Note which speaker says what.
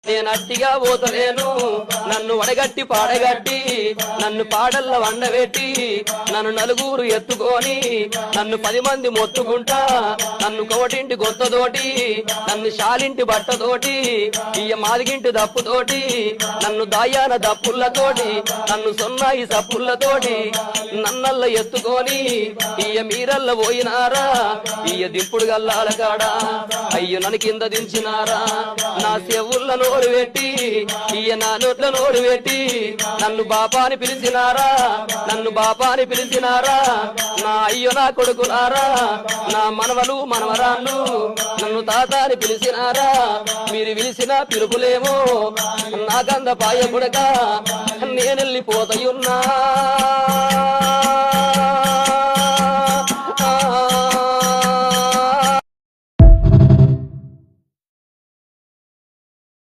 Speaker 1: నేను అట్టిగా పోతలేను నన్ను వడగట్టి పాడగట్టి నన్ను పాడల్ల వండబెట్టి నన్ను నలుగురు ఎత్తుకొని నన్ను 10 మంది మొత్తుకుంటా నన్ను కోటింటి గొత్తతోటి నన్ను శాలింటి బట్టతోటి ఇయ్య మాదిగింటి దప్పుతోటి నన్ను దాయాన దప్పులతోటి నన్ను సొన్నాయి సప్పులతోటి నన్నల్ల ఎత్తుకొని ఇయ్య మీరల్ల పోయినారా ఇయ్య దింపుడు గల్లాల కాడా అయ్యో నన్ను కింద దించినారా నా చెవుల్ల నోరు పెట్టి ఇయ్య నా నోట్ల నోరు పెట్టి నన్ను బాపాని పిలిచినారా నన్ను బాపాని పిలిచినారా నా అయ్యో నా కొడుకులారా నా మనవలు మనవరాళ్ళు నన్ను తాతాని పిలిచినారా మీరు పిలిచిన పిలుపులేమో నా గంధ పాయ గుడక నేనెళ్ళిపోతయున్నా